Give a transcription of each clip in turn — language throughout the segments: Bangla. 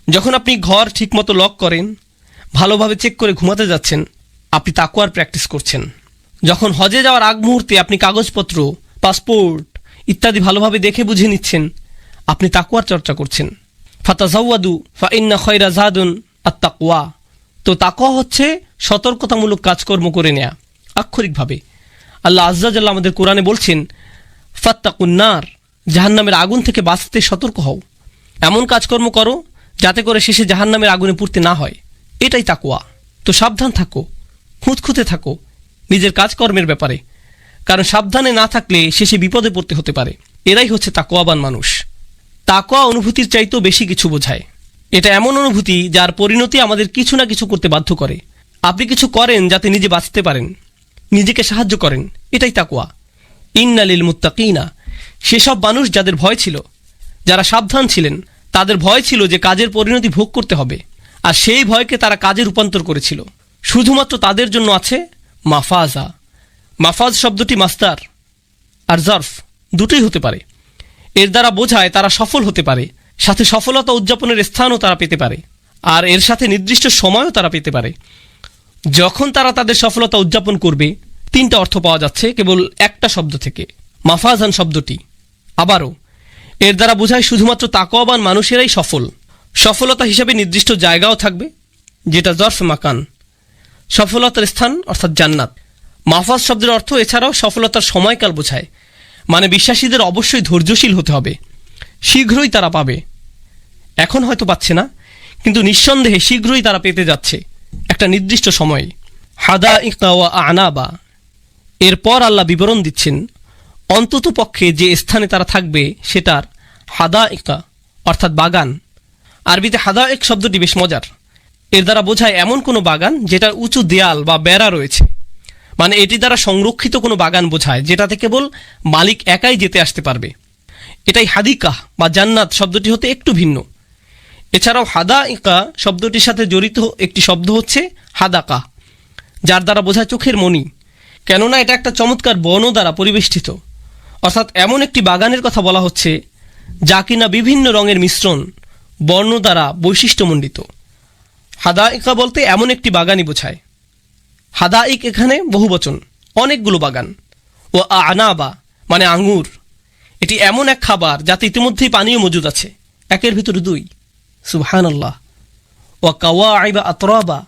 যখন আপনি ঘর ঠিকমতো লক করেন, ভালোভাবে চেক করে ঘুমাতে যাচ্ছেন, আপনি তাকওয়ার প্র্যাকটিস করছেন। যখন হজে যাওয়ার আগ মুহূর্তে আপনি কাগজপত্র, পাসপোর্ট ইত্যাদি ভালোভাবে দেখে বুঝে নিচ্ছেন, আপনি তাকওয়ার চর্চা করছেন। ফাতাজাওয়াদু ফাইন্না খায়রা যাদুন আত-তাকওয়া। তো তাকওয়া হচ্ছে সতর্কতামূলক কাজকর্ম করে নেয়া। আক্ষরিকভাবে আল্লাহ আজ্জা জাল্লা আমাদের কোরআনে বলছেন, ফাত্তাকুন নার, জাহান্নামের আগুন থেকে বাঁচতে সতর্ক হও। এমন কাজকর্ম করো যাতে করে শেষে জাহান্নামের আগুনে পুড়তে না হয়। এটাই তাকওয়া। তো সাবধান থাকো, খুঁতখুঁতে থাকো নিজের কাজকর্মের ব্যাপারে, কারণ সাবধানে না থাকলে শেষে বিপদে পড়তে হতে পারে। এরাই হচ্ছে তাকওয়াবান মানুষ। তাকওয়া অনুভূতির চাইতেও বেশি কিছু বোঝায়। এটা এমন অনুভূতি যার পরিণতি আমাদের কিছু না কিছু করতে বাধ্য করে। আপনি কিছু করেন যাতে নিজে বাঁচতে পারেন, নিজেকে সাহায্য করেন, এটাই তাকওয়া। ইন্না লিল মুত্তাকিনা, সেসব মানুষ যাদের ভয় ছিল, যারা সাবধান ছিলেন, তাদের ভয় ছিল যে কাজের পরিণতি ভোগ করতে হবে, আর সেই ভয়কে তারা কাজে রূপান্তর করেছিল। শুধুমাত্র তাদের জন্য আছে মাফাজা। মাফাজ শব্দটি মাস্তার আর জারফ দুটোই হতে পারে। এর দ্বারা বোঝায় তারা সফল হতে পারে, সাথে সফলতা উদযাপনের স্থানও তারা পেতে পারে, আর এর সাথে নির্দিষ্ট সময়ও তারা পেতে পারে। যখন তারা তাদের সফলতা উদযাপন করবে, তিনটা অর্থ পাওয়া যাচ্ছে কেবল একটা শব্দ থেকে, মাফাজান শব্দটি। আবারও এর দ্বারা বোঝায় শুধুমাত্র তাকওয়াবান মানুষেরাই সফল। সফলতা হিসাবে নির্দিষ্ট জায়গাও থাকবে, যেটা জরফ মাকান, সফলতার স্থান অর্থাৎ জান্নাত। মাফাজ শব্দের অর্থ এছাড়াও সফলতার সময়কাল বোঝায়, মানে বিশ্বাসীদের অবশ্যই ধৈর্যশীল হতে হবে, শীঘ্রই তারা পাবে। এখন হয়তো পাচ্ছে না, কিন্তু নিঃসন্দেহে শীঘ্রই তারা পেতে যাচ্ছে একটা নির্দিষ্ট সময়ে। হাদাইকা ওয়া আনাবা, এরপর আল্লাহ বিবরণ দিচ্ছেন অন্তত পক্ষে যে স্থানে তারা থাকবে সেটার হাদাইকা অর্থাৎ বাগান। আরবিতে হাদাইক শব্দটি বেশ মজার। এর দ্বারা বোঝায় এমন কোনো বাগান যেটার উঁচু দেয়াল বা বেড়া রয়েছে, মানে এটি দ্বারা সংরক্ষিত কোনো বাগান বোঝায় যেটাতে কেবল মালিক একাই যেতে আসতে পারবে। এটাই হাদিকা বা জান্নাত শব্দটি হতে একটু ভিন্ন। এছাড়াও হাদাইকা শব্দটির সাথে জড়িত একটি শব্দ হচ্ছে হাদাকা, যার দ্বারা বোঝায় চোখের মণি, কেননা এটা একটা চমৎকার বন দ্বারা পরিবেষ্টিত। অর্থাৎ এমন একটি বাগানের কথা বলা হচ্ছে যা কিনা বিভিন্ন রঙের মিশ্রণ, বর্ণ দ্বারা বৈশিষ্ট্যমণ্ডিত। হাদাইকা বলতে এমন একটি বাগানই বোঝায়। হাদাইক এখানে বহুবচন, অনেকগুলো বাগান। ও আনাবা মানে আঙ্গুর, এটি এমন এক খাবার যাতে ইতিমধ্যেই পানীয় মজুদ আছে, একের ভিতরে দুই। সুবহানাল্লাহ। ও কাওয়াইবা আতরাবা,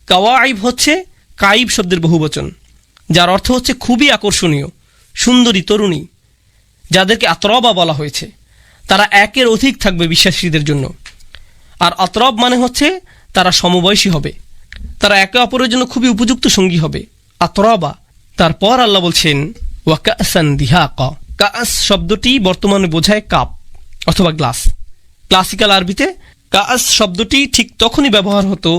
কাওয়াইব হচ্ছে কাইব শব্দের বহুবচন, যার অর্থ হচ্ছে খুবই আকর্ষণীয়, সুন্দরী তরুণী, যাদেরকে আতরাবা বলা হয়েছে। তারা একের অধিক থাকবে বিশ্বাসীদের জন্য। আর আতরাব মানে হচ্ছে তারা সমবয়সী হবে, তারা একে অপরের জন্য খুবই উপযুক্ত সঙ্গী হবে, আতরাবা। তারপর আল্লাহ বলছেন ওয়া কাসান দিহাকা। কাস শব্দটি বর্তমানে বোঝায় কাপ অথবা গ্লাস। ক্লাসিক্যাল আরবিতে কাস শব্দটি ঠিক তখনই ব্যবহার হতো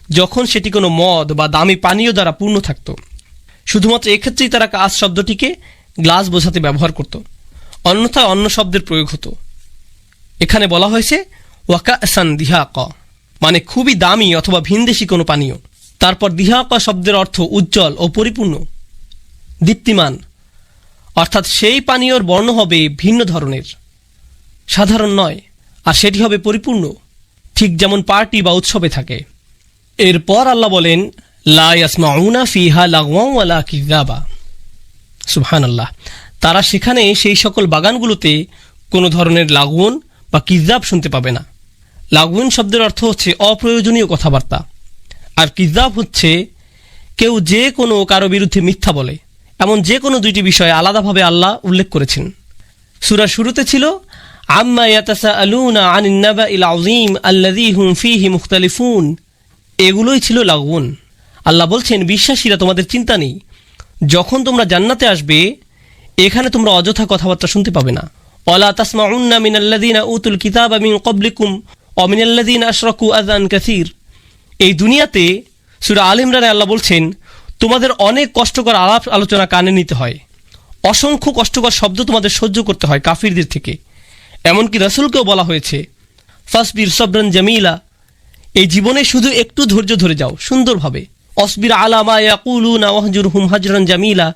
যখন সেটি কোনো মদ বা দামি পানীয় দ্বারা পূর্ণ থাকত। শুধুমাত্র এক্ষেত্রেই তারা কাস শব্দটিকে গ্লাস বোঝাতে ব্যবহার করত, অন্যথায় অন্য শব্দের প্রয়োগ হতো। এখানে বলা হয়েছে ওয়া কাসান দিহাকা, মানে খুবই দামি অথবা ভিনদেশি কোনো পানীয়। তারপর দিহাকা শব্দের অর্থ উজ্জ্বল ও পরিপূর্ণ, দীপ্তিমান, অর্থাৎ সেই পানীয়র বর্ণ হবে ভিন্ন ধরনের, সাধারণ নয়, আর সেটি হবে পরিপূর্ণ, ঠিক যেমন পার্টি বা উৎসবে থাকে। এরপর আল্লাহ বলেন লা ইয়াসমাউনা ফিহা লাগওয়ান ওয়ালা কিযাবা। সুবহানাল্লাহ। তারা সেখানে সেই সকল বাগানগুলোতে কোনো ধরনের লাগওয়ান বা কিযাব শুনতে পাবে না। লাগওয়ান শব্দের অর্থ হচ্ছে অপ্রয়োজনীয় কথাবার্তা, আর কিযাব হচ্ছে কেউ যে কোনো কারো বিরুদ্ধে মিথ্যা বলে। এমন যে কোনো দুইটি বিষয় আলাদাভাবে আল্লাহ উল্লেখ করেছেন। সূরার শুরুতে ছিল আম্মা ইয়াতাসাআলুনা আনিন নাবাইল আযীম আল্লাযী হুম ফীহি মুখতালিফুন। এগুলোই ছিল লাগওয়ান। আল্লাহ বলছেন বিশ্বাসীরা তোমাদের চিন্তা নেই, যখন তোমরা জান্নাতে আসবে এখানে তোমরা অযথা কথাবার্তা শুনতে পাবে না। ওয়ালা তাসমাউন্না মিনাল্লাযীনা উতুল কিতাবা মিন ক্বাবলিকুম ওয়া মিনাল্লাযীনা আশরাকু আযান কাসীর। এই দুনিয়াতে সূরা আল ইমরানে আল্লাহ বলছেন তোমাদের অনেক কষ্টকর আলাপ আলোচনা কানে নিতে হয়, অসংখ্য কষ্টকর শব্দ তোমাদের সহ্য করতে হয় কাফিরদের থেকে। এমনকি রাসূলকেও বলা হয়েছে ফাসবির সবরান জামিলা, এই জীবনে শুধু একটু ধৈর্য ধরে যাও সুন্দরভাবে। অসবির আলা মা ইয়াকুলুনা ওয়াহজুরহুম হাজরান জামিলা,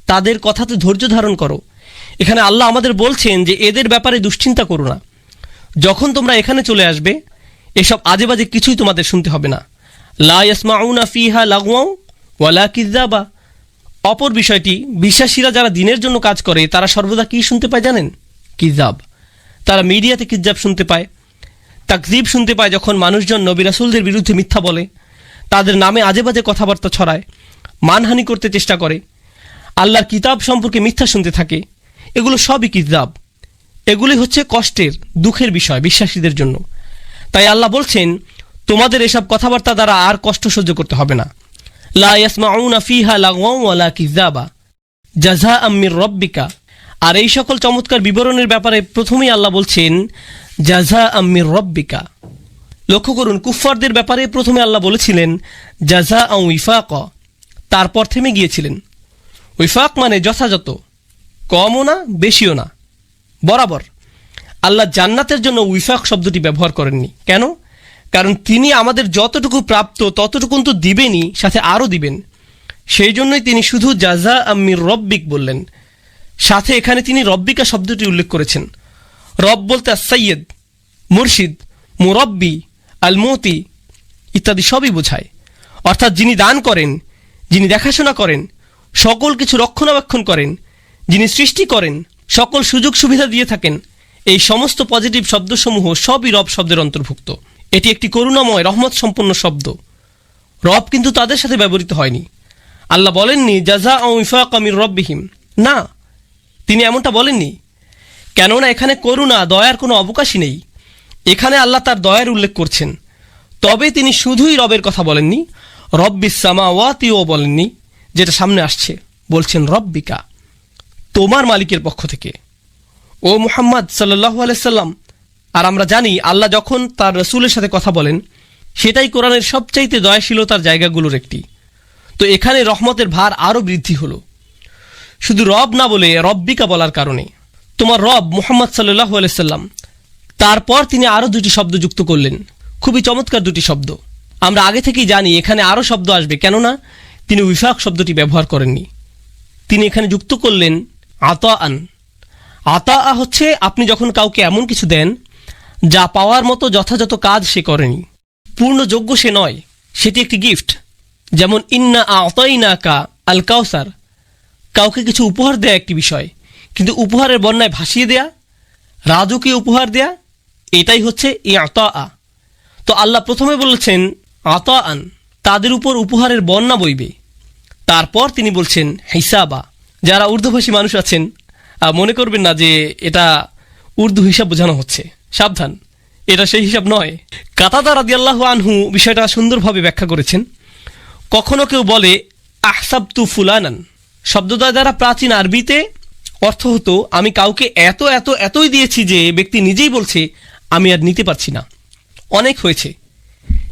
তাদের কথাতে ধৈর্য ধারণ করো। এখানে আল্লাহ আমাদের বলছেন যে এদের ব্যাপারে দুশ্চিন্তা করো না। যখন তোমরা এখানে চলে আসবে এসব আজে বাজে কিছুই তোমাদের শুনতে হবে না। লা ইয়াসমাউনা ফিহা লাগওয়াও ওয়ালা কিযাবা। অপর বিষয়টি, বিশ্বাসীরা যারা দিনের জন্য কাজ করে তারা সর্বদা কি শুনতে পায় জানেন? কিযাব। তারা মিডিয়াতে কিযাব শুনতে পায়, তাকযীব শুনতে পায় যখন মানুষজন নবী রাসূলদের বিরুদ্ধে মিথ্যা বলে, তাদের নামে আজে বাজে কথাবার্তা ছড়ায়, মানহানি করতে চেষ্টা করে, আল্লাহর কিতাব সম্পর্কে মিথ্যা শুনতে থাকে। এগুলো সবই কিযাব। এগুলি হচ্ছে কষ্টের, দুঃখের বিষয় বিশ্বাসীদের জন্য। তাই আল্লাহ বলছেন, তোমাদের এসব কথাবার্তা দ্বারা আর কষ্ট সহ্য করতে হবে না। লা ইয়াসমাউনা ফিহা লাগওয়াও ওয়ালা কিযাবা জাযাআম মির রাব্বিকা। আর এই সকল চমৎকার বিবরণের ব্যাপারে প্রথমেই আল্লাহ বলছেন জাযাআম মির রাব্বিকা। লক্ষ্য করুন, কুফফারদের ব্যাপারে প্রথমে আল্লাহ বলেছিলেন জাযাআম ওয়িফাকা, তারপর থেমে গিয়েছিলেন। ওয়িফাক মানে যথাযথ, কমও না বেশিও না, বরাবর। আল্লাহ জান্নাতের জন্য ওয়িফাক শব্দটি ব্যবহার করেননি। কেন? কারণ তিনি আমাদের যতটুকু প্রাপ্ত ততটুকুন তো দিবেনই, সাথে আরও দিবেন। সেই জন্যই তিনি শুধু জাযাআম মির রাব্বিক বললেন। সাথে এখানে তিনি রব্বিকা শব্দটি উল্লেখ করেছেন। রব বলতে আস-সাইয়্যিদ, মুরশিদ, মুরব্বি, আল মুতি ইত্যাদি সবই বোঝায়। অর্থাৎ যিনি দান করেন, যিনি দেখাশোনা করেন, সকল কিছু রক্ষণাবেক্ষণ করেন, যিনি সৃষ্টি করেন, সকল সুযোগ সুবিধা দিয়ে থাকেন, এই সমস্ত পজিটিভ শব্দসমূহ সবই রব শব্দের অন্তর্ভুক্ত। এটি একটি করুণাময় রহমত সম্পন্ন শব্দ। রব কিন্তু তাদের সাথে ব্যবহৃত হয়নি। আল্লাহ বলেননি জাযাআম ওয়িফাকা মির রাব্বিহিম, না, তিনি এমনটা বলেননি। কেননা এখানে করুণা, দয়ার কোনো অবকাশই নেই। এখানে আল্লাহ তার দয়ার উল্লেখ করছেন। তবে তিনি শুধুই রবের কথা বলেননি, রব্বিস সামাওয়াতিও বলেননি, যেটা সামনে আসছে। বলছেন রব্বিকা, তোমার মালিকের পক্ষ থেকে, ও মুহাম্মদ সাল্লাল্লাহু আলাইহি সাল্লাম। আর আমরা জানি আল্লাহ যখন তার রসুলের সাথে কথা বলেন, সেটাই কোরআনের সবচাইতে দয়াশীলতার জায়গাগুলোর একটি। তো এখানে রহমতের ভার আরও বৃদ্ধি হলো, শুধু রব না বলে রব্বিকা বলার কারণে। তোমার রব মুহাম্মদ সাল্লাল্লাহু আলাইহি সাল্লাম। তারপর তিনি আরও দুটি শব্দ যুক্ত করলেন, খুবই চমৎকার দুটি শব্দ। আমরা আগে থেকেই জানি এখানে আরও শব্দ আসবে, কেননা তিনি ওয়িফাক শব্দটি ব্যবহার করেননি। তিনি এখানে যুক্ত করলেন আতাআন। আতাআ হচ্ছে আপনি যখন কাউকে এমন কিছু দেন যা পাওয়ার মতো যথাযথ কাজ সে করেনি, পূর্ণ যোগ্য সে নয়, সেটি একটি গিফট। যেমন ইন্না আতাইনাকা আল কাউসার, কাউকে কিছু উপহার দেয়া একটি বিষয়, কিন্তু উপহারের বন্যায় ভাসিয়ে দেয়া, রাজকীয় উপহার দেয়া, এটাই হচ্ছে ইআতা। তো আল্লাহ প্রথমে বলেছেন আতাআন, তাদের উপর উপহারের বন্যা বইবে। তারপর তিনি বলছেন হিসাবা। যারা উর্দুভাষী মানুষ আছেন মনে করবেন না যে এটা উর্দু হিসাব বোঝানো হচ্ছে, সাবধান, এটা সেই হিসাব নয়। কাতাদা রাদিয়াল্লাহু আনহু বিষয়টা সুন্দরভাবে ব্যাখ্যা করেছেন। কখনো কেউ বলে আহসাবতু ফুলানান, শব্দদ্বয় দ্বারা প্রাচীন আরবিতে অর্থ হতো আমি কাউকে এত এত এতই দিয়েছি যে ব্যক্তি নিজেই বলছে আমি আর নিতে পারছি না, অনেক হয়েছে।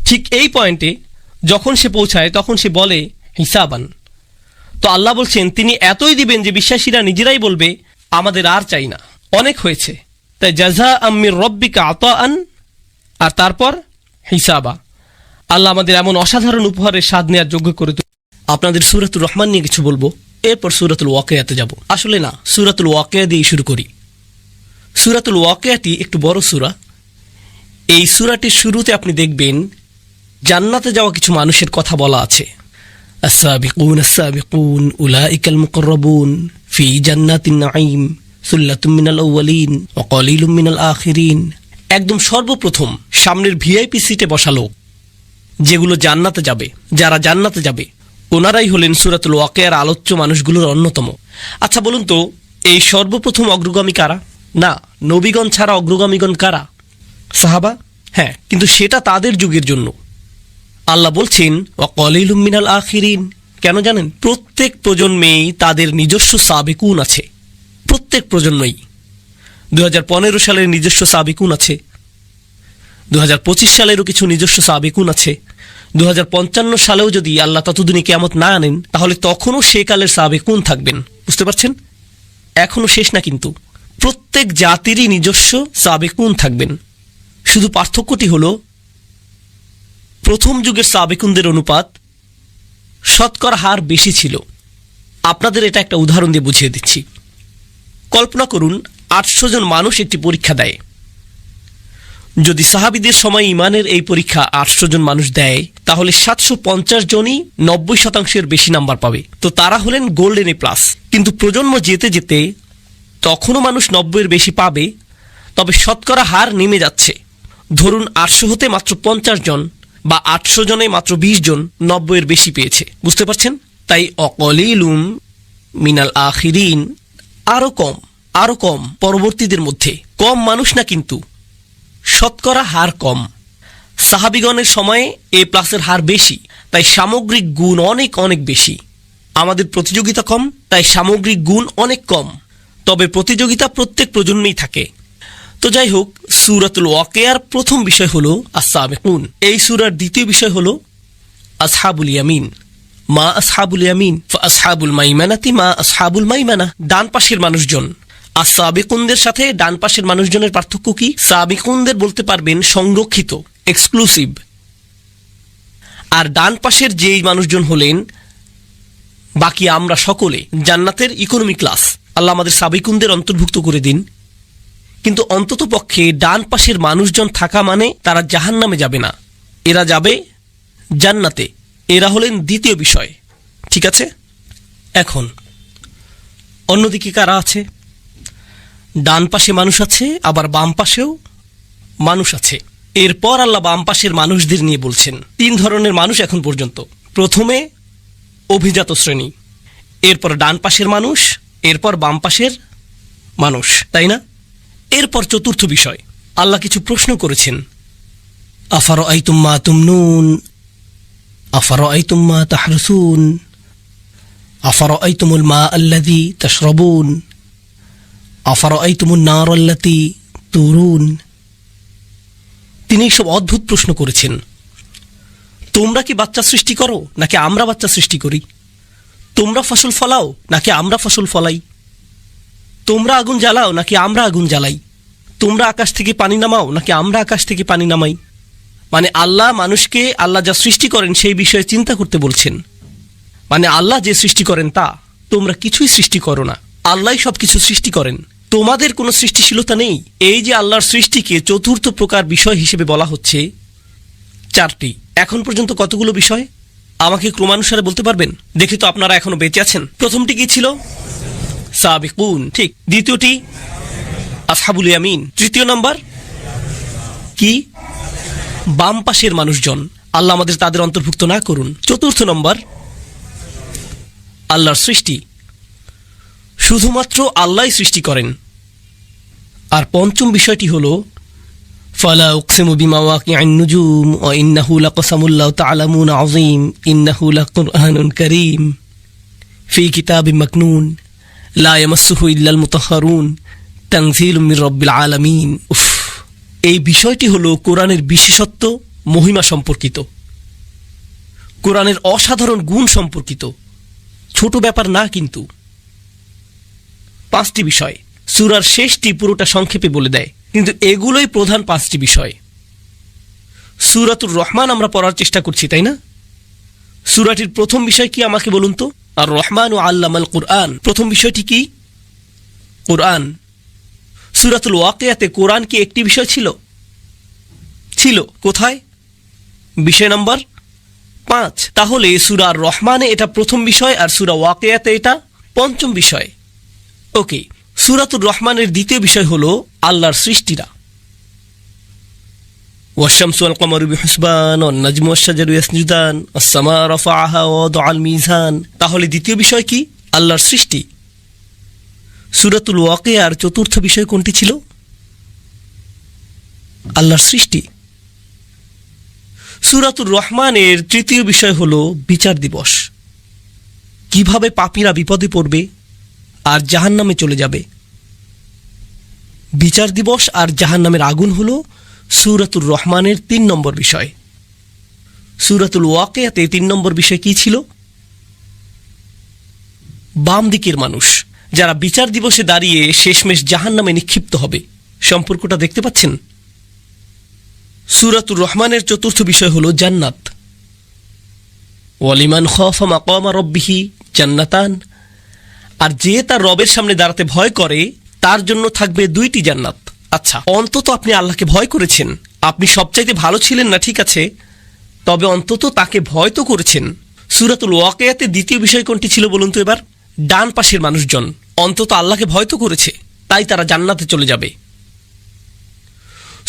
ঠিক এই পয়েন্টে যখন সে পৌঁছায় তখন সে বলে হিসাবান। তো আল্লাহ বলছেন তিনি এতই দিবেন যে বিশ্বাসীরা নিজেরাই বলবে আমাদের আর চাই না, অনেক হয়েছে। তাই জাযাআম মির রাব্বিকা আতাআন, আর তারপর হিসাবা। আল্লাহ আমাদের এমন অসাধারণ উপহারের স্বাদ নেওয়ার যোগ্য করে। আপনাদের সূরাতুর রহমান নিয়ে কিছু বলবো, এরপর সূরাতুল ওয়াকিয়াতে যাব। আসলে না, সূরাতুল ওয়াকিয়া দিয়ে শুরু করি। সূরাতুল ওয়াকিয়াটি একটু বড় সূরা। এই সূরাটির শুরুতে আপনি দেখবেন জান্নাতে যাওয়া কিছু মানুষের কথা বলা আছে। আস-সাবিকুন আস-সাবিকুন উলাইকাল মুকাররাবুন ফি জান্নাতিন নাঈম সুল্লাতুম মিনাল আউয়ালিন ওয়া কালিলুম মিনাল আখিরিন। একদম সর্বপ্রথম সামনের ভিআইপি সিটে বসা লোক, যেগুলো জান্নাতে যাবে, যারা জান্নাতে যাবে, ওনারাই হলেন সূরাতুল ওয়াকিয়ার আলোচ্য মানুষগুলোর অন্যতম। আচ্ছা বলুন তো, এই সর্বপ্রথম অগ্রগামী কারা? না, নবীগণ ছাড়া অগ্রগামীগণ কারা? সাহাবা। হ্যাঁ, কিন্তু সেটা তাদের যুগের জন্য। আল্লাহ বলছেন ওয়া কালিলুম মিনাল আখিরিন। কেন জানেন? প্রত্যেক প্রজন্মেই তাদের নিজস্ব সাবিকুন আছে, প্রত্যেক প্রজন্মেই। 2015 সালের নিজস্ব সাবিকুন আছে, 2025 সালেরও কিছু নিজস্ব সাবিকুন আছে। 2055 সালেও যদি আল্লাহ ততদিনে কিয়ামত না আনেন, তাহলে তখনও সে কালের সাবিকুন থাকবেন। বুঝতে পারছেন? এখনো শেষ না, কিন্তু প্রত্যেক জাতিরই নিজস্ব সাবিকুন থাকবেন। শুধু পার্থক্যটি হলো প্রথম যুগের সাবিকুনদের অনুপাত শতকরা হার বেশি ছিল। আপনাদের এটা একটা উদাহরণ দিয়ে বুঝিয়ে দিচ্ছি। কল্পনা করুন 800 জন মানুষ একটি পরীক্ষা দেয়। যদি সাহাবীদের সময় ইমানের এই পরীক্ষা 800 জন মানুষ দেয়, তাহলে 750 জনই 90% বেশি নাম্বার পাবে। তো তারা হলেন গোল্ডেন এ প্লাস। কিন্তু প্রজন্ম যেতে যেতে তখনও মানুষ 90-এর বেশি পাবে, তবে শতকরা হার নেমে যাচ্ছে। ধরুন 800 হতে মাত্র 50 জন বা 800 জনে মাত্র 20 জন 90-এর বেশি পেয়েছে। বুঝতে পারছেন? তাই অকলিলুম মিনাল আখিরিন, আরো কম পরবর্তীদের মধ্যে। কম মানুষ না, কিন্তু শতকরা হার কম। সাহাবিগণের সময়ে এ প্লাসের হার বেশি, তাই সামগ্রিক গুণ অনেক অনেক বেশি। আমাদের প্রতিযোগিতা কম, তাই সামগ্রিক গুণ অনেক কম। তবে প্রতিযোগিতা প্রত্যেক প্রজন্মেই থাকে। তো যাই হোক, সূরাতুল ওয়াকিয়ার প্রথম বিষয় হলো আস-সাবিকুন। এই সূরার দ্বিতীয় বিষয় হলো আসহাবুল ইয়ামিন। মা আসহাবুল ইয়ামিন ফাসহাবুল মাইমানাতি মা আসহাবুল মাইমানা, ডান পাশের মানুষজন। আর সাবিকুনদের সাথে ডান পাশের মানুষজনের পার্থক্য কি? সাবিকুনদের বলতে পারবেন সংরক্ষিত, এক্সক্লুসিভ। আর ডান পাশের যেই মানুষজন হলেন বাকি আমরা সকলে, জান্নাতের ইকোনমি ক্লাস। আল্লাহ আমাদের সাবিকুনদের অন্তর্ভুক্ত করে দিন। কিন্তু অন্তত পক্ষে ডান পাশের মানুষজন থাকা মানে তারা জাহান্নামে যাবে না, এরা যাবে জান্নাতে। এরা হলেন দ্বিতীয় বিষয়। ঠিক আছে? এখন অন্যদিকে কারা আছে? ডান পাশে মানুষ আছে, আবার বাম পাশেও মানুষ আছে। এরপর আল্লাহ বাম পাশের মানুষদের নিয়ে বলছেন 3 ধরনের মানুষ এখন পর্যন্ত। প্রথমে অভিজাত শ্রেণী, এরপর ডান পাশের মানুষ, এরপর বাম পাশের মানুষ, তাই না? এরপর চতুর্থ বিষয়, আল্লাহ কিছু প্রশ্ন করেছেন। আফারাআইতুম মা তুমনুন, আফারাআইতুম মা তাহরুসুন, আফারাআইতুমুল মা আল্লাযী তাশরাবুন, আফারাআইতুমুন নার আল্লাতী তুরুন। তিনি সব অদ্ভুত প্রশ্ন করেছেন। তোমরা কি বাচ্চা সৃষ্টি করো নাকি আমরা বাচ্চা সৃষ্টি করি? তোমরা ফসল ফলাও নাকি আমরা ফসল ফলাই? তোমরা আগুন জ্বালাও নাকি আমরা আগুন জ্বালাই? তোমরা আকাশ থেকে পানি নামাও নাকি আমরা আকাশ থেকে পানি নামাই? মানে আল্লাহ মানুষকে আল্লাহ যা সৃষ্টি করেন সেই বিষয়ে চিন্তা করতে বলছেন। মানে আল্লাহ যে সৃষ্টি করেন তা, তোমরা কিছুই সৃষ্টি করো না, আল্লাহই সবকিছু সৃষ্টি করেন, তোমাদের কোনো সৃষ্টিশীলতা নেই। এই যে আল্লাহর সৃষ্টিকে চতুর্থ প্রকার বিষয় হিসেবে বলা হচ্ছে 4টি। এখন পর্যন্ত কতগুলো বিষয় আমাকে ক্রমানুসারে বলতে পারবেন? দেখি তো আপনারা এখনো বেঁচে আছেন। প্রথমটি কি ছিল? সাবিকুন, ঠিক। দ্বিতীয়টি আসহাবুল ইয়ামিন। তৃতীয় নাম্বার কি? বাম পাশের মানুষজন। আল্লাহ আমাদের তাদের অন্তর্ভুক্ত না করুন। চতুর্থ নম্বর আল্লাহর সৃষ্টি, শুধুমাত্র আল্লাহই সৃষ্টি করেন। আর পঞ্চম বিষয়টি হলো ফালা উকসিমু বিমাওয়াকিআন নুজুম ওয়া ইন্নাহু লাকসামুল লাউ তা'লামুন আযীম ইন্নাহু লাকুরআনুন কারীম ফি কিতাবিম মাকনুন লা ইয়ামাসসুহু ইল্লাল মুতাহহারুন তানযীলুম মির রাব্বিল আলামিন। এই বিষয়টি হলো কোরআনের বিশেষত্ব, মহিমা সম্পর্কিত, কোরআনের অসাধারণ গুণ সম্পর্কিত। ছোট ব্যাপার না কিন্তু। 5টি বিষয় সূরার শেষটি পুরোটা সংক্ষেপে বলে দেয়, কিন্তু এগুলোই প্রধান 5টি বিষয়। সূরাতুর রহমান আমরা পড়ার চেষ্টা করছি, তাই না? সূরাটির প্রথম বিষয় কি আমাকে বলুন তো? আর রহমানু আল্লামাল কুরআন। প্রথম বিষয়টি কি? কোরআন। সূরাতুল ওয়াকিয়াতে কোরআন কি একটি বিষয় ছিল? ছিল। কোথায়? বিষয় নাম্বার 5। তাহলে সূরা রহমানে এটা প্রথম বিষয় আর সূরা ওয়াকিয়াতে এটা পঞ্চম বিষয়। ওকে, সূরাতুর রহমানের দ্বিতীয় বিষয় হলো আল্লাহর সৃষ্টিরা। ওয়াশ-শামসু ওয়াল কমারু বিহুসবান ওয়ান নাজমু ওয়াশ-শাজারু ইয়াসজুদান ওয়াস-সামা রাফাআহা ওয়া ওয়াদাআল মিজান। তাহলে দ্বিতীয় বিষয় কি? আল্লাহর সৃষ্টি। সূরাতুল ওয়াকিয়ার চতুর্থ বিষয় কোনটি ছিল? আল্লাহর সৃষ্টি। সূরাতুর রহমানের তৃতীয় বিষয় হলো বিচার দিবস, কিভাবে পাপীরা বিপদে পড়বে আর জাহান্নামে চলে যাবে। বিচার দিবস আর জাহান্নামের আগুন হলো সূরাতুর রহমানের 3 নম্বর বিষয়। সূরাতুল ওয়াকিয়াতে 3 নম্বর বিষয় কি ছিল? বাম দিকের মানুষ, যারা বিচার দিবসে দাঁড়িয়ে শেষমেশ জাহান্নামে নিক্ষিপ্ত হবে। সম্পর্কটা দেখতে পাচ্ছেন? সূরাতুর রহমানের চতুর্থ বিষয় হলো জান্নাত। ওয়ালিমান খাফা মাকামা রাব্বিহি জান্নাতান। আর যে তার রবের সামনে দাঁড়াতে ভয় করে তার জন্য থাকবে 2টি জান্নাত। আচ্ছা, অন্তত আপনি আল্লাহকে ভয় করেছেন, আপনি সবচাইতে ভালো ছিলেন না, ঠিক আছে, তবে অন্তত তাকে ভয় তো করেছেন। সূরাতুল ওয়াকিয়াতে দ্বিতীয় বিষয় কোনটি ছিল বলুন তো এবার? ডান পাশের মানুষজন অন্তত আল্লাহকে ভয় তো করেছে, তাই তারা জান্নাতে চলে যাবে।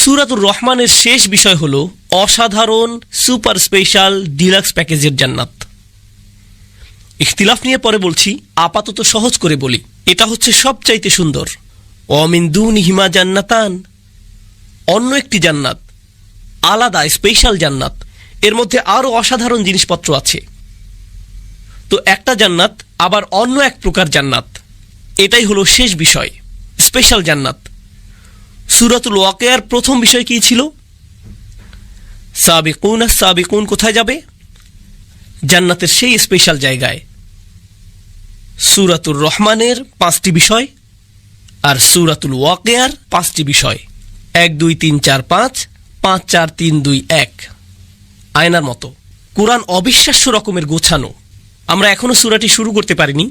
সূরাতুর রহমানের শেষ বিষয় হলো অসাধারণ সুপার স্পেশাল ডিলাক্স প্যাকেজের জান্নাত। ইখতিলাফ নিয়ে পরে বলছি, আপাতত সহজ করে বলি, এটা হচ্ছে সবচাইতে সুন্দর। ওয়ামিন দুনিহিমা জান্নাতান, অন্য একটি জান্নাত, আলাদা স্পেশাল জান্নাত। এর মধ্যে আরও অসাধারণ জিনিসপত্র আছে। তো একটা জান্নাত আবার অন্য এক প্রকার জান্নাত, এটাই হলো শেষ বিষয়, স্পেশাল জান্নাত। সূরাতুল ওয়াকিয়ার প্রথম বিষয় কি ছিল? সাবিকুন সাবিকুন কোথায় যাবে? জান্নাতের সেই স্পেশাল জায়গায়। সূরাতুর রহমানের 5টি বিষয় আর সূরাতুল ওয়াকিয়ার 5টি বিষয়, 1 2 3 4 5, 5 4 3 2 1, আয়নার মতো। কোরআন অবিশ্বাস্য রকমের গোছানো। আমরা এখনো সূরাটি শুরু করতে পারিনি,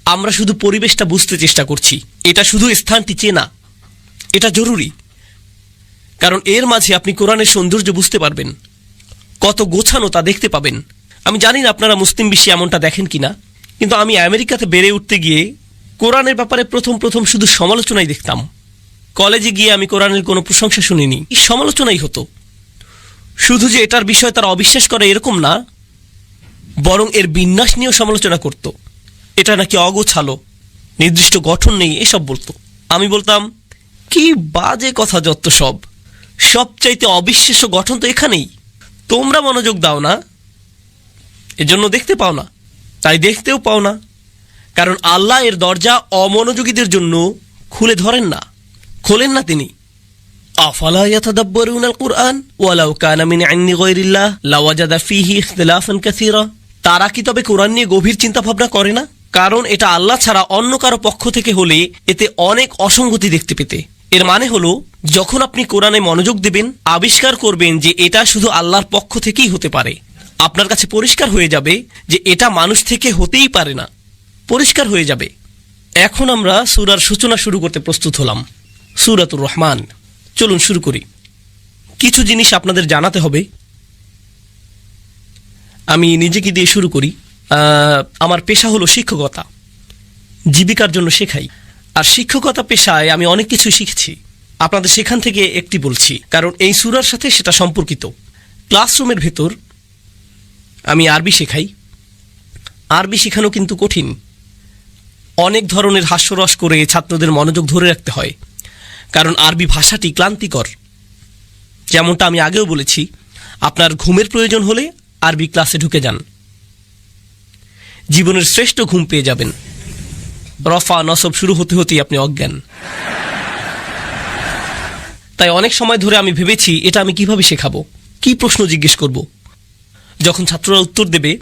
আমরা শুধু পরিবেশটা বুঝতে চেষ্টা করছি। এটা শুধু স্থানটি চেনা, এটা জরুরি, কারণ এর মাঝে আপনি কোরআনের সৌন্দর্য বুঝতে পারবেন, কত গোছানো তা দেখতে পাবেন। আমি জানি না আপনারা মুসলিম বিশ্বে এমনটা দেখেন কিনা, কিন্তু আমি আমেরিকাতে বেড়ে উঠতে গিয়ে কোরআনের ব্যাপারে প্রথম শুধু সমালোচনাই দেখতাম। কলেজে গিয়ে আমি কোরআনের কোনো প্রশংসা শুনিনি, সমালোচনাই হতো। শুধু যে এটার বিষয় তারা অবিশ্বাস করে এরকম না, বরং এর বিন্যাস নিয়েও সমালোচনা করত। এটা নাকি অগোছালো, নির্দিষ্ট গঠন নেই, এসব বলতো। আমি বলতাম, কি বাজে কথা যত সব, সবচাইতে অবিশ্বাস্য গঠন তো এখানেই। তোমরা মনোযোগ দাও না, এজন্য দেখতে পাও না, তাই দেখতেও পাও না। কারণ আল্লাহ এর দরজা অমনোযোগীদের জন্য খুলে ধরেন না, খোলেন না তিনি। আফালা ইয়াতাদাব্বারুনাল কুরআন ওয়ালাউ কানা মিন ইনদি গায়রিল্লাহ লাওয়াজাদা ফীহি ইখতিলাফান কাসীরা। তারা কি তবে কোরআন নিয়ে গভীর চিন্তা ভাবনা করে না? কারণ এটা আল্লাহ ছাড়া অন্য কারো পক্ষ থেকে হলে এতে অনেক অসঙ্গতি দেখতে পেতে। এর মানে হলো, যখন আপনি কোরআনে মনোযোগ দেবেন, আবিষ্কার করবেন যে এটা শুধু আল্লাহর পক্ষ থেকেই হতে পারে। আপনার কাছে পরিষ্কার হয়ে যাবে যে এটা মানুষ থেকে হতেই পারে না, পরিষ্কার হয়ে যাবে। এখন আমরা সূরার সূচনা শুরু করতে প্রস্তুত হলাম। সূরাতুর রহমান, চলুন শুরু করি। কিছু জিনিস আপনাদের জানাতে হবে। আমি নিজেকে দিয়ে শুরু করি। আমার পেশা হলো শিক্ষকতা, জীবিকার জন্য শেখাই। আর শিক্ষকতা পেশায় আমি অনেক কিছু শিখেছি, আপনাদের সেখান থেকে একটি বলছি, কারণ এই সূরার সাথে সেটা সম্পর্কিত। ক্লাসরুমের ভেতর আমি আরবি শেখাই। আরবি শেখানো কিন্তু কঠিন, অনেক ধরনের হাস্যরস করে ছাত্রদের মনোযোগ ধরে রাখতে হয়, কারণ আরবি ভাষাটি ক্লান্তিকর। যেমনটা আমি আগেও বলেছি, আপনার ঘুমের প্রয়োজন হলে আরবি ক্লাসে ঢুকে যান, জীবনের শ্রেষ্ঠ ঘুম পেয়ে যাবেন। রফা নসব শুরু হতে হতেই আপনি অজ্ঞান। তাই অনেক সময় ধরে আমি ভেবেছি, এটা আমি কিভাবে শেখাবো, কি প্রশ্ন জিজ্ঞেস করব, যখন ছাত্ররা উত্তর দেবে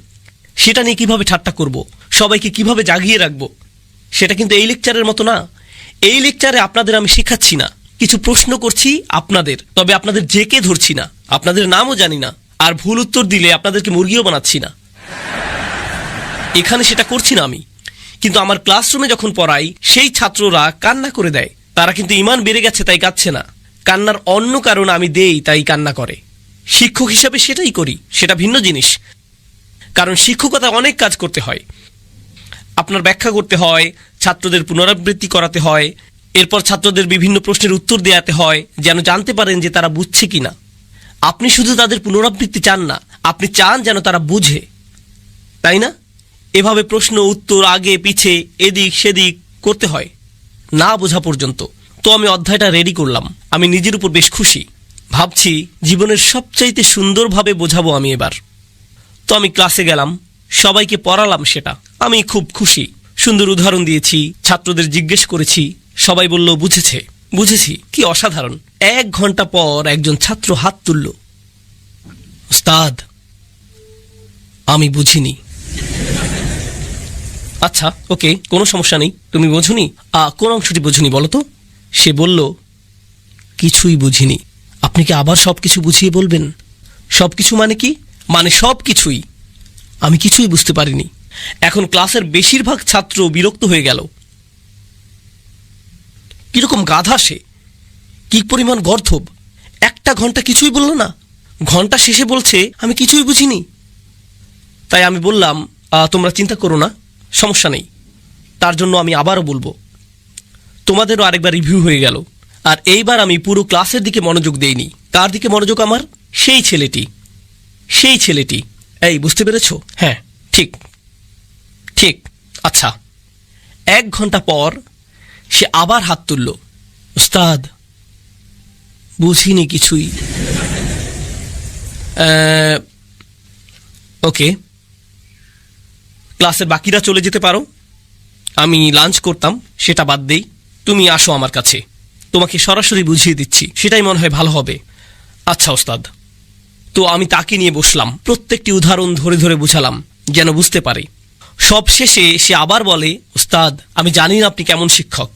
সেটা নিয়ে কিভাবে ঠাট্টা করব, সবাইকে কিভাবে জাগিয়ে রাখবো। সেটা কিন্তু এই লেকচারের মতো না। এই লেকচারে আপনাদের আমি শেখাচ্ছি না, কিছু প্রশ্ন করছি আপনাদের, তবে আপনাদের জেকে ধরছি না, আপনাদের নামও জানি না, আর ভুল উত্তর দিলে আপনাদেরকে মুরগিও বানাচ্ছি না। এখানে সেটা করছি না আমি। কিন্তু আমার ক্লাসরুমে যখন পড়াই, সেই ছাত্ররা কান্না করে দেয়। তারা কিন্তু ঈমান বেড়ে গেছে তাই কাঁদছে না, কান্নার অন্য কারণ আমি দেই তাই কান্না করে। শিক্ষক হিসাবে সেটাই করি, সেটা ভিন্ন জিনিস। কারণ শিক্ষকতা অনেক কাজ করতে হয়, আপনার ব্যাখ্যা করতে হয়, ছাত্রদের পুনরাবৃত্তি করাতে হয়, এরপর ছাত্রদের বিভিন্ন প্রশ্নের উত্তর দেওয়াতে হয়, যেন জানতে পারেন যে তারা বুঝছে কিনা। আপনি শুধু তাদের পুনরাবৃত্তি চান না, আপনি চান যেন তারা বুঝে, তাই না? এভাবে প্রশ্ন উত্তর আগে পিছে এদিক সেদিক করতে হয় না বোঝা পর্যন্ত। তো আমি অধ্যায়টা রেডি করলাম, আমি নিজের উপর বেশ খুশি। ভাবছি জীবনের সবচাইতে সুন্দরভাবে বোঝাবো আমি এবার। তো আমি ক্লাসে গেলাম, সবাইকে পড়ালাম, সেটা আমি খুব খুশি। সুন্দর উদাহরণ দিয়েছি, ছাত্রদের জিজ্ঞেস করেছি, সবাই বলল বুঝেছে। বুঝেছি, কি অসাধারণ। 1 ঘন্টা পর একজন ছাত্র হাত তুলল, উস্তাদ আমি বুঝিনি। আচ্ছা ওকে, কোনো সমস্যা নেই, তুমি বোঝনি? কোন অংশটি বুঝিনি বলো তো? সে বলল, কিছুই বুঝিনি। আপনি কি আবার সবকিছু বুঝিয়ে বলবেন? সবকিছু মানে কি? মানে সব কিছুই। আমি কিছুই বুঝতে পারিনি। এখন ক্লাসের বেশিরভাগ ছাত্র বিরক্ত হয়ে গেল। কিরকম গাধা সে, কি পরিমাণ গর্ধব, একটা ঘন্টা কিছুই বলল না। ঘন্টা শেষে বলছে আমি কিছুই বুঝিনি। তাই আমি বললাম তোমরা চিন্তা করো না, সমস্যা নেই। তার জন্য আমি আবারও বলবো, তোমাদেরও আরেকবার রিভিউ হয়ে গেল। আর এইবার আমি পুরো ক্লাসের দিকে মনোযোগ দেইনি। কার দিকে মনোযোগ আমার? সেই ছেলেটি। এই বুঝতে পেরেছো? হ্যাঁ, ঠিক। আচ্ছা, 1 ঘন্টা পর সে আবার হাত তুলল। উস্তাদ, বুঝিনি কিছুই। ওকে, ক্লাসের বাকিরা চলে যেতে পারো। আমি লাঞ্চ করতাম, সেটা বাদ দেই। তুমি আসো আমার কাছে, তোমাকে সরাসরি বুঝিয়ে দিচ্ছি, সেটাই মনে হয় ভালো হবে। আচ্ছা ওস্তাদ। তো আমি তাকে নিয়ে বসলাম, প্রত্যেকটি উদাহরণ ধরে ধরে বুঝালাম যেন বুঝতে পারে। সব শেষে সে আবার বলে, উস্তাদ আমি জানি না আপনি কেমন শিক্ষক,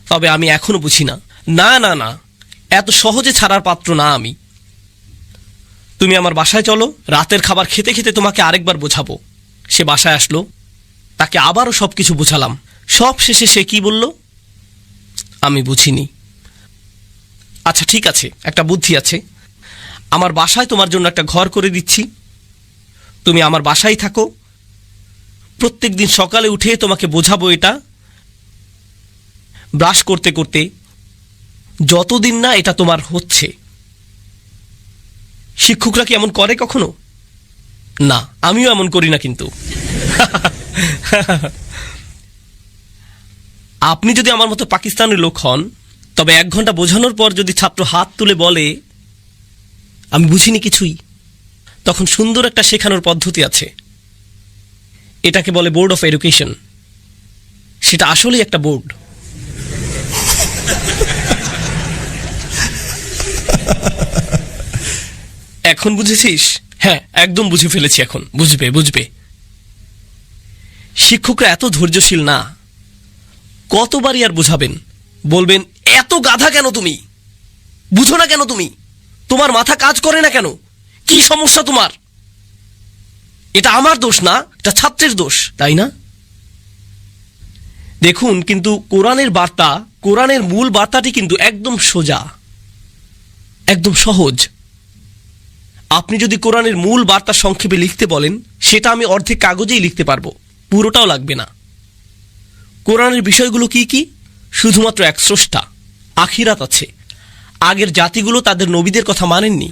তবে আমি এখনো বুঝি না। না, এত সহজে ছাড়ার পাত্র না আমি। তুমি আমার বাসায় চলো, রাতের খাবার খেতে খেতে তোমাকে আরেকবার বোঝাবো। সে বাসায় আসলো, তাকে আবারও সবকিছু বোঝালাম। সব শেষে সে কি বলল? আমি বুঝিনি। আচ্ছা ঠিক আছে, একটা বুদ্ধি আছে। আমার বাসায় তোমার জন্য একটা ঘর করে দিচ্ছি, তুমি আমার বাসায় থাকো। প্রত্যেক দিন সকালে উঠে তোমাকে বোঝাবো এটা, ব্রাশ করতে করতে, যতদিন না এটা তোমার হচ্ছে। শিক্ষকরা কি এমন করে কখনো? না, আমিও এমন করি না। কিন্তু আপনি যদি আমার মতো পাকিস্তানের লোক হন, তবে 1 ঘন্টা বোঝানোর পর যদি ছাত্র হাত তুলে বলে আমি বুঝিনি কিছুই, তখন সুন্দর একটা শেখানোর পদ্ধতি আছে। এটাকে বলে বোর্ড অফ এডুকেশন। সেটা আসলেই একটা বোর্ড। এখন বুঝেছিস? হ্যাঁ, একদম বুঝে ফেলেছি। এখন বুঝবে। শিক্ষকরা এত ধৈর্যশীল না। কতবারই আর বোঝাবেন? বলবেন এত গাধা কেন তুমি, বুঝো না কেন তুমি, তোমার মাথা কাজ করে না কেন, কি সমস্যা তোমার? এটা আমার দোষ না, এটা ছাত্রের দোষ, তাই না? দেখুন, কিন্তু কোরআনের বার্তা, কোরআনের মূল বার্তাটি কিন্তু একদম সোজা, একদম সহজ। আপনি যদি কোরআনের মূল বার্তা সংক্ষেপে লিখতে বলেন, সেটা আমি অর্ধেক কাগজেই লিখতে পারবো, পুরোটাও লাগবে না। কোরআনের বিষয়গুলো কি কি? শুধুমাত্র এক স্রষ্টা, আখিরাত আছে, আগের জাতিগুলো তাদের নবীদের কথা মানেননি,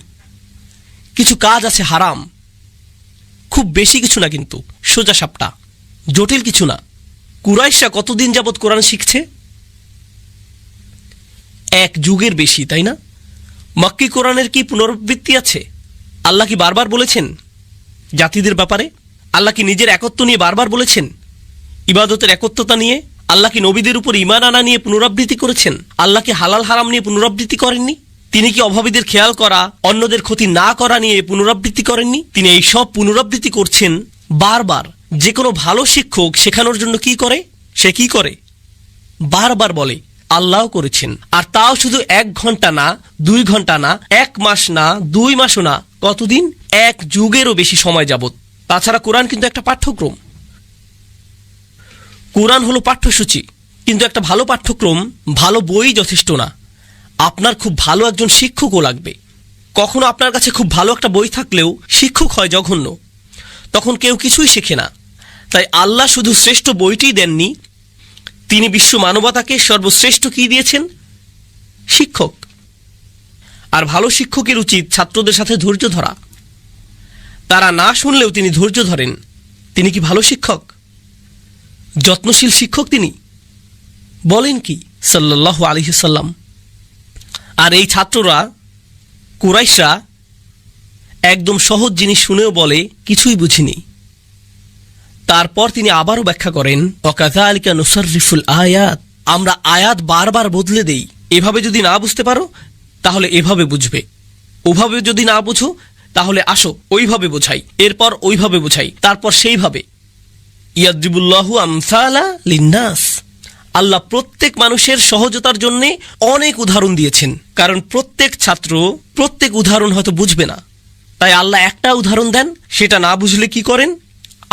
কিছু কাজ আছে হারাম, খুব বেশি কিছু না, কিন্তু সোজা সাপটা, জটিল কিছু না। কুরাইশরা কতদিন যাবৎ কোরআন শিখছে? 1 যুগের বেশি, তাই না? মক্কি কোরআনের কি পুনরাবৃত্তি আছে? আল্লাহ কি বারবার বলেছেন জাতিদের ব্যাপারে? আল্লাহ কি নিজের একত্ব নিয়ে বারবার বলেছেন? ইবাদতের একত্বতা নিয়ে? আল্লাহ কি নবীদের উপর ঈমান আনা নিয়ে পুনরাবৃত্তি করেছেন? আল্লাহ কি হালাল হারাম নিয়ে পুনরাবৃত্তি করেননি? তিনি কি অভাবীদের খেয়াল করা, অন্যদের ক্ষতি না করা নিয়ে পুনরাবৃত্তি করেননি? তিনি এই সব পুনরাবৃত্তি করছেন বারবার। যে কোনো ভালো শিক্ষক শেখানোর জন্য কি করে? সে কি করে? বারবার বলে আল্লাহও করেছেন। আর তাও শুধু 1 ঘন্টা না, 2 ঘন্টা না, 1 মাস না, 2 মাসও না, কতদিন? 1 যুগেরও বেশি সময় যাবত। তাছাড়া কোরআন কিন্তু একটা পাঠ্যক্রম। কোরআন হলো পাঠ্যসূচি, কিন্তু একটা ভালো পাঠ্যক্রম, ভালো বই যথেষ্ট না। আপনার খুব ভালো একজন শিক্ষকও লাগবে। কখনো আপনার কাছে খুব ভালো একটা বই থাকলেও শিক্ষক হয় জঘন্য, তখন কেউ কিছুই শেখে না। তাই আল্লাহ শুধু শ্রেষ্ঠ বইটি দেননি, তিনি বিশ্ব মানবতাকে সর্বশ্রেষ্ঠ কি দিয়েছেন? শিক্ষক। আর ভালো শিক্ষকের উচিত ছাত্রদের সাথে ধৈর্য ধরা। তারা না শুনলেও তিনি ধৈর্য ধরেন। তিনি কি ভালো শিক্ষক? যত্নশীল শিক্ষক তিনি। বলেন কি সাল্লাল্লাহু আলাইহি সাল্লাম। আর এই ছাত্ররা, কুরাইশরা, একদম সহজ জিনিস শুনেও বলে কিছুই বুঝিনি। তারপর তিনি আবারও ব্যাখ্যা করেন, ওয়াকাযালিকা নুসাররিফুল আয়াত, আমরা আয়াত বারবার বদলে দেই। এভাবে যদি না বুঝতে পারো তাহলে এভাবে বুঝবে, ওভাবে যদি না বুঝো তাহলে আসো ওইভাবে বোঝাই, এরপর ওইভাবে বোঝাই, তারপর সেইভাবে। ইয়াদরিবুল্লাহু আমসালা লিন্নাস, আল্লাহ প্রত্যেক মানুষের সহজতার জন্য অনেক উদাহরণ দিয়েছেন, কারণ প্রত্যেক ছাত্র প্রত্যেক উদাহরণ হয়তো বুঝবে না। তাই আল্লাহ একটা উদাহরণ দেন, সেটা না বুঝলে কি করেন?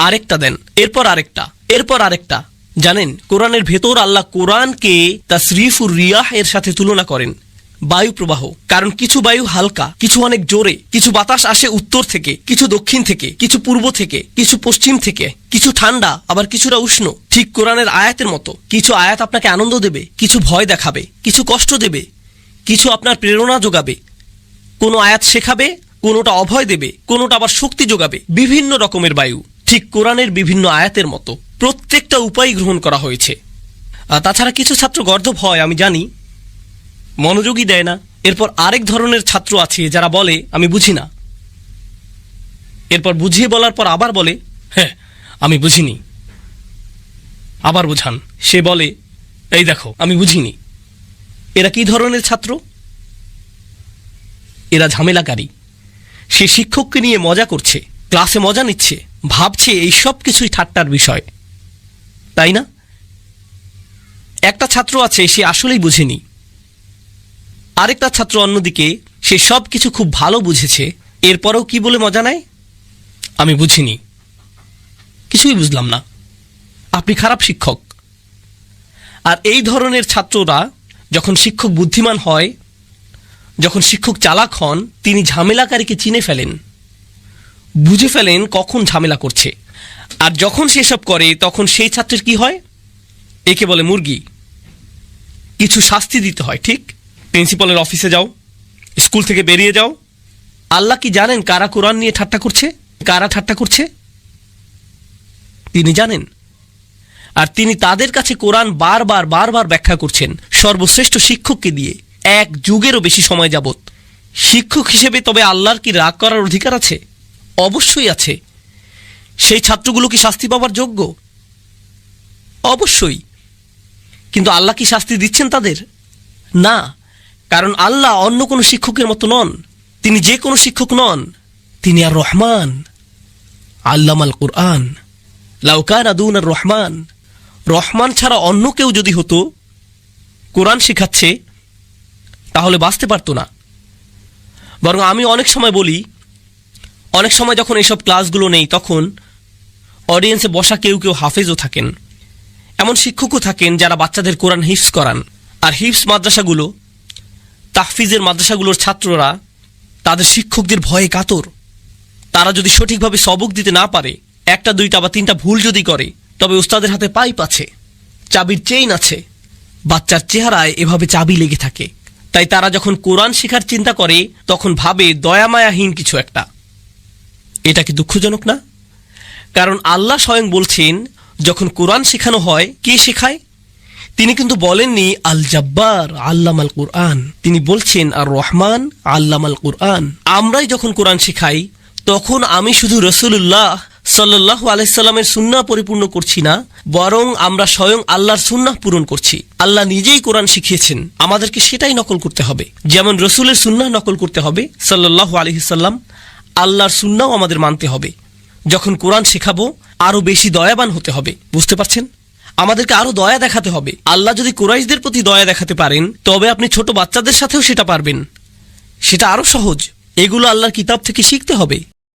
আরেকটা দেন, এরপর আরেকটা, এরপর আরেকটা। জানেন, কোরআনের ভেতর আল্লাহ কোরআনকে তাসরিফুর রিয়াহ এর সাথে তুলনা করেন। বায়ু প্রবাহ। কারণ কিছু বায়ু হালকা, কিছু অনেক জোরে, কিছু বাতাস আসে উত্তর থেকে, কিছু দক্ষিণ থেকে, কিছু পূর্ব থেকে, কিছু পশ্চিম থেকে, কিছু ঠান্ডা আবার কিছুটা উষ্ণ। ঠিক কোরআনের আয়াতের মতো, কিছু আয়াত আপনাকে আনন্দ দেবে, কিছু ভয় দেখাবে, কিছু কষ্ট দেবে, কিছু আপনার প্রেরণা যোগাবে, কোনো আয়াত শেখাবে, কোনোটা অভয় দেবে, কোনোটা আবার শক্তি যোগাবে। বিভিন্ন রকমের বায়ু ঠিক কোরআনের বিভিন্ন আয়াতের মতো প্রত্যেকটা উপায় গ্রহণ করা হয়েছে। তাছাড়া কিছু ছাত্র গর্দভ হয়, আমি জানি, মনোযোগই দেয় না। এরপর আরেক ধরনের ছাত্র আছে যারা বলে আমি বুঝি না, এরপর বুঝিয়ে বলার পর আবার বলে হ্যাঁ আমি বুঝিনি, আবার বোঝান, সে বলে এই দেখো আমি বুঝিনি। এরা কি ধরনের ছাত্র? এরা ঝামেলাকারী। সে শিক্ষককে নিয়ে মজা করছে, ক্লাসে মজা নিচ্ছে, ভাবছে এই সব কিছুই ঠাট্টার বিষয়, তাই না? একটা ছাত্র আছে সে আসলেই বুঝেনি, আরেকটা ছাত্র অন্যদিকে সে সব কিছু খুব ভালো বুঝেছে, এরপরেও কি বলে মজা নেয়? আমি বুঝিনি, কিছুই বুঝলাম না, আপনি খারাপ শিক্ষক। আর এই ধরনের ছাত্ররা যখন শিক্ষক বুদ্ধিমান হয়, যখন শিক্ষক চালাক হন, তিনি ঝামেলাকারীকে চিনে ফেলেন, বুঝে ফেলেন কখন ঝামেলা করছে। আর যখন সে সব করে তখন সেই ছাত্রের কি হয়? একে বলে মুরগি। কিছু শাস্তি দিতে হয়, ঠিক? প্রিন্সিপালের অফিসে যাও, স্কুল থেকে বেরিয়ে যাও। আল্লাহ কি জানেন কারা কোরআন নিয়ে ঠাট্টা করছে, কারা ঠাট্টা করছে? তিনি জানেন। আর তিনি তাদের কাছে কোরআন বারবার বারবার ব্যাখ্যা করছেন সর্বশ্রেষ্ঠ শিক্ষককে দিয়ে, 1 যুগেরও বেশি সময় যাবত। শিক্ষক হিসেবে তবে আল্লাহর কি রাগ করার অধিকার আছে? অবশ্যই আছে। সেই ছাত্রগুলো কি শাস্তি পাওয়ার যোগ্য? অবশ্যই। কিন্তু আল্লাহ কি শাস্তি দিচ্ছেন তাদের? না, কারণ আল্লাহ অন্য কোনো শিক্ষকের মতো নন, তিনি যে কোনো শিক্ষক নন, তিনি আর রহমান, আল্লামাল কুরআন। লাউ কানা দুনার রহমান, রহমান ছাড়া অন্য কেউ যদি হতো কোরআন শেখাচ্ছে, তাহলে বাঁচতে পারতো না। বরং আমি অনেক সময় বলি, অনেক সময় যখন এইসব ক্লাসগুলো নেই তখন অডিয়েন্সে বসা কেউ কেউ হাফেজও থাকেন, এমন শিক্ষকও থাকেন যারা বাচ্চাদের কোরআন হিফজ করান। আর হিফজ মাদ্রাসাগুলো, তাহফিজের মাদ্রাসাগুলোর ছাত্ররা তাদের শিক্ষকদের ভয়ে কাতর। তারা যদি সঠিকভাবে সবক দিতে না পারে, 1টা 2টা বা 3টা ভুল যদি করে, তবে উস্তাদের হাতে পাইপ আছে, চাবির চেইন আছে। বাচ্চার চেহারায় এভাবে চাবি লেগে থাকে। তাই তারা যখন কোরআন শেখার চিন্তা করে তখন ভাবে দয়ামায়াহীন কিছু একটা। এটা কি দুঃখজনক না? কারণ আল্লাহ স্বয়ং বলছেন যখন কোরআন শেখানো হয়, কে শেখায়? তিনি কিন্তু বলেননি আল জব্বার আল্লামাল কুরআন, তিনি বলছেন আর রহমান আল্লামাল কুরআন। আমরাই যখন কোরআন শেখাই তখন আমি শুধু রাসূলুল্লাহ সাল্লাল্লাহু আলাইহি সাল্লামের সুন্নাহ পরিপূর্ণ করছি না, বরং আমরা স্বয়ং আল্লাহর সুন্নাহ পূরণ করছি। আল্লাহ নিজেই কোরআন শিখিয়েছেন, আমাদেরকে সেটাই নকল করতে হবে। যেমন রসুলের সুন্নাহ নকল করতে হবে সাল্লাল্লাহু আলাইহি সাল্লাম, আল্লাহর সুন্নাহ আমাদের মানতে হবে। যখন কোরআন শেখাবো আরো বেশি দয়াবান হতে হবে। বুঝতে পারছেন? আমাদেরকে আরো দয়া দেখাতে হবে। আল্লাহ যদি কুরাইশদের প্রতি দয়া দেখাতে পারেন, তবে আপনি ছোট বাচ্চাদের সাথেও সেটা পারবেন। সেটা আরো সহজ। এগুলো আল্লাহর কিতাব থেকে শিখতে হবে।